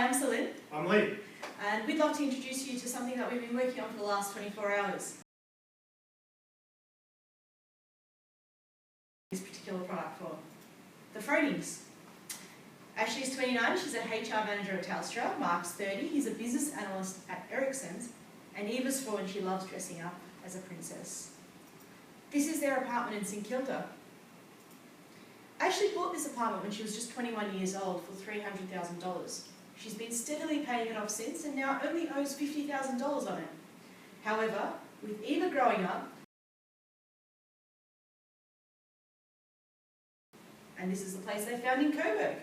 I'm Seleen. I'm Lee. And we'd love to introduce you to something that we've been working on for the last 24 hours. This particular product for the Fronings. Ashley's 29, she's a HR manager at Telstra. Mark's 30, he's a business analyst at Ericsson's. And Eva's 4 and she loves dressing up as a princess. This is their apartment in St Kilda. Ashley bought this apartment when she was just 21 years old for $300,000. She's been steadily paying it off since and now only owes $50,000 on it. However, with Eva growing up, and this is the place they found in Coburg.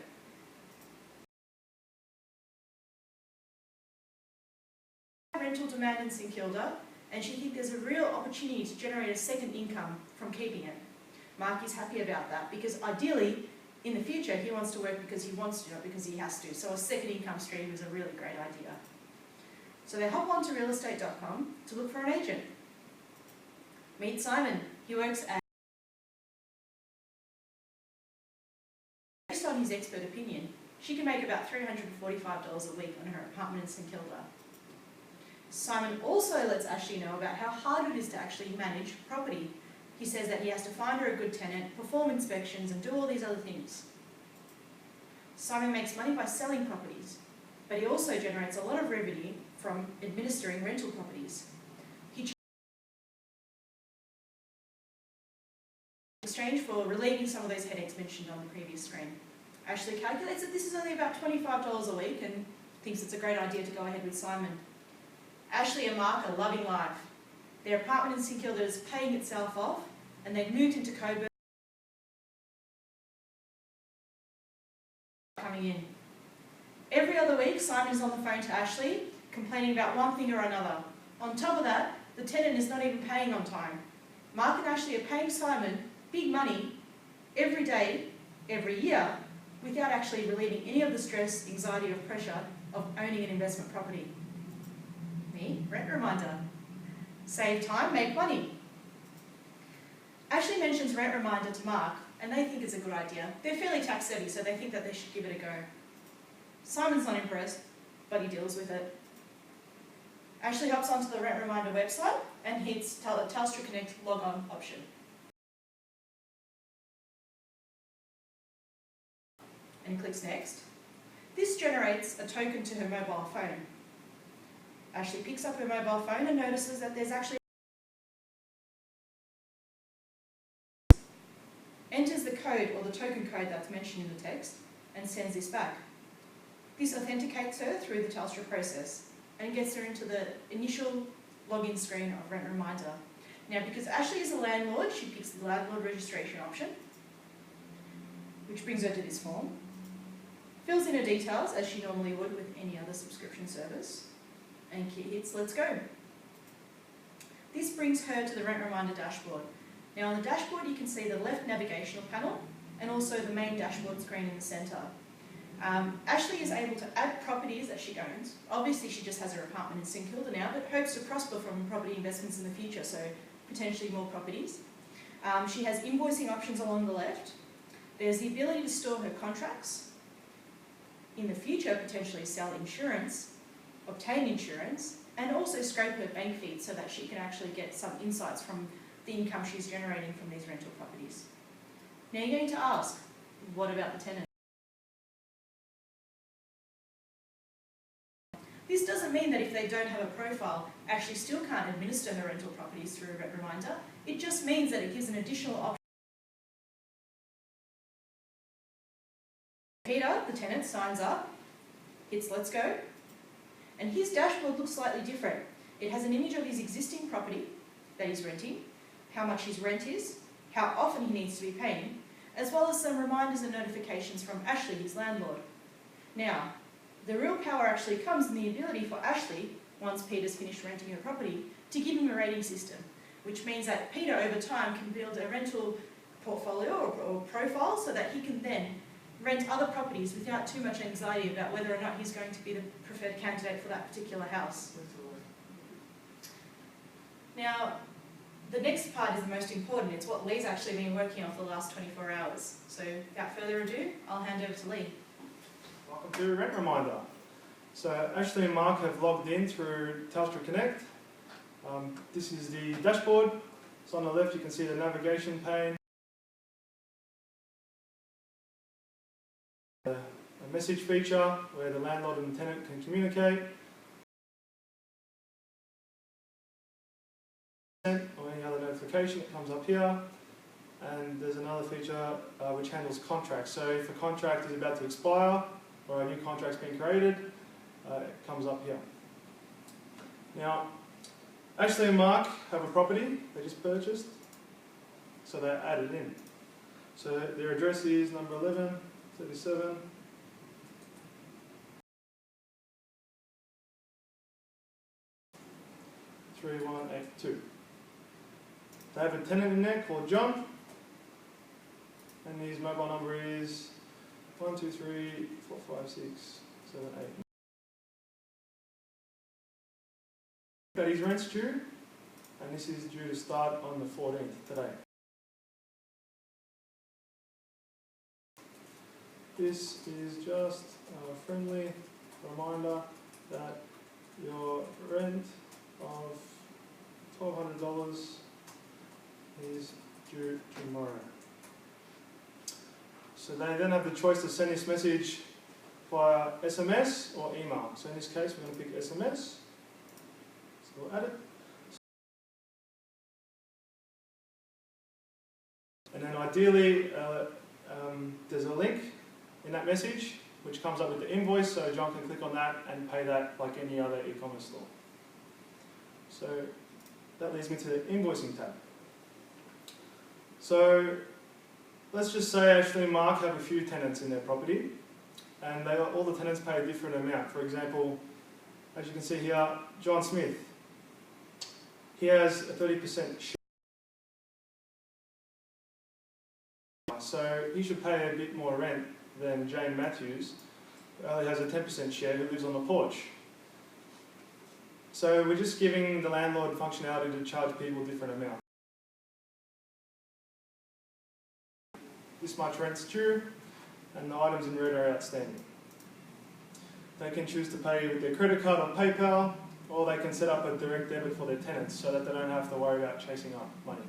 Rental demand in St Kilda, and she thinks there's a real opportunity to generate a second income from keeping it. Mark is happy about that because ideally, in the future, he wants to work because he wants to, not because he has to. So a second income stream is a really great idea. So they hop onto realestate.com to look for an agent. Meet Simon. He works at... Based on his expert opinion, she can make about $345 a week on her apartment in St Kilda. Simon also lets Ashley know about how hard it is to actually manage property. He says that he has to find her a good tenant, perform inspections, and do all these other things. Simon makes money by selling properties, but he also generates a lot of revenue from administering rental properties. In exchange for relieving some of those headaches mentioned on the previous screen. Ashley calculates that this is only about $25 a week and thinks it's a great idea to go ahead with Simon. Ashley and Mark are loving life. Their apartment in St Kilda is paying itself off, and they've moved into Coburg. Coming in. Every other week, Simon is on the phone to Ashley, complaining about one thing or another. On top of that, the tenant is not even paying on time. Mark and Ashley are paying Simon big money every day, every year, without actually relieving any of the stress, anxiety, or pressure of owning an investment property. Me, rent reminder. Save time, make money. Ashley mentions rent reminder to Mark, and they think it's a good idea. They're fairly tax savvy, so they think that they should give it a go. Simon's not impressed, but he deals with it. Ashley hops onto the rent reminder website and hits the Telstra Connect log-on option. And clicks next. This generates a token to her mobile phone. Ashley picks up her mobile phone and notices that there's actually... Enters the code or the token code that's mentioned in the text and sends this back. This authenticates her through the Telstra process and gets her into the initial login screen of Rent Reminder. Now, because Ashley is a landlord, she picks the landlord registration option, which brings her to this form, fills in her details as she normally would with any other subscription service, and hits Let's Go. This brings her to the Rent Reminder dashboard. Now on the dashboard you can see the left navigational panel and also the main dashboard screen in the centre. Ashley is able to add properties that she owns. Obviously she just has her apartment in St Kilda now, but hopes to prosper from property investments in the future, so potentially more properties. She has invoicing options along the left. There's the ability to store her contracts. In the future, potentially sell insurance, obtain insurance, and also scrape her bank feeds so that she can actually get some insights from the income she's generating from these rental properties. Now you're going to ask, what about the tenant? This doesn't mean that if they don't have a profile, Ashley still can't administer her rental properties through a Rent Reminder. It just means that it gives an additional option. Peter, the tenant, signs up, hits Let's Go, and his dashboard looks slightly different. It has an image of his existing property that he's renting, how much his rent is, how often he needs to be paying, as well as some reminders and notifications from Ashley, his landlord. Now, the real power actually comes in the ability for Ashley, once Peter's finished renting her property, to give him a rating system, which means that Peter over time can build a rental portfolio or profile so that he can then rent other properties without too much anxiety about whether or not he's going to be the preferred candidate for that particular house. Now, the next part is the most important. It's what Lee's actually been working on for the last 24 hours. So without further ado, I'll hand over to Lee. Welcome to Rent Reminder. So Ashley and Mark have logged in through Telstra Connect. This is the dashboard. So on the left you can see the navigation pane, a message feature where the landlord and the tenant can communicate, or any other notification that comes up here. And there's another feature which handles contracts. So if a contract is about to expire or a new contract's been created, it comes up here. Now, Ashley and Mark have a property they just purchased, so they added in. So their address is number 1137. They have a tenant in there called John, and his mobile number is 123 456 78. That his rent's due, and this is due to start on the 14th today. This is just a friendly reminder that your rent of $1,200 is due tomorrow. So they then have the choice to send this message via SMS or email. So in this case we're going to pick SMS. So we'll add it. And then ideally there's a link in that message which comes up with the invoice, so John can click on that and pay that like any other e-commerce store. So that leads me to the invoicing tab. So let's just say Ashley and Mark have a few tenants in their property, and all the tenants pay a different amount. For example, as you can see here, John Smith, he has a 30% share. So he should pay a bit more rent than Jane Matthews, who only has a 10% share, who lives on the porch. So we're just giving the landlord functionality to charge people different amounts. This much rent's due, and the items in red are outstanding. They can choose to pay with their credit card or PayPal, or they can set up a direct debit for their tenants so that they don't have to worry about chasing up money.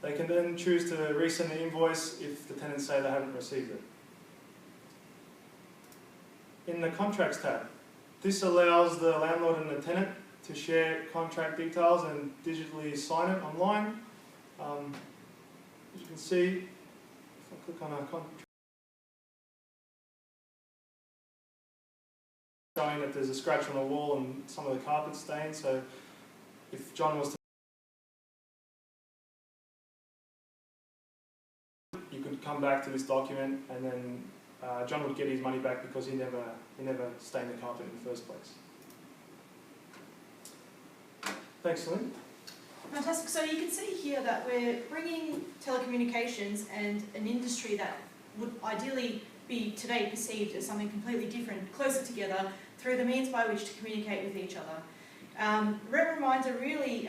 They can then choose to resend the invoice if the tenants say they haven't received it. In the Contracts tab, this allows the landlord and the tenant to share contract details and digitally sign it online. As you can see, if I click on a contract, showing that there's a scratch on the wall and some of the carpet stained, so if John was to, you could come back to this document and then John would get his money back because he never stained the carpet in the first place. Thanks, Seleen. Fantastic. So you can see here that we're bringing telecommunications and an industry that would ideally be today perceived as something completely different, closer together through the means by which to communicate with each other. Rent Reminder really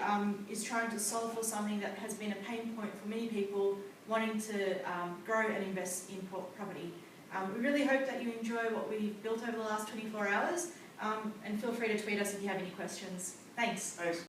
is trying to solve for something that has been a pain point for many people wanting to grow and invest in property. We really hope that you enjoy what we've built over the last 24 hours, and feel free to tweet us if you have any questions. Thanks.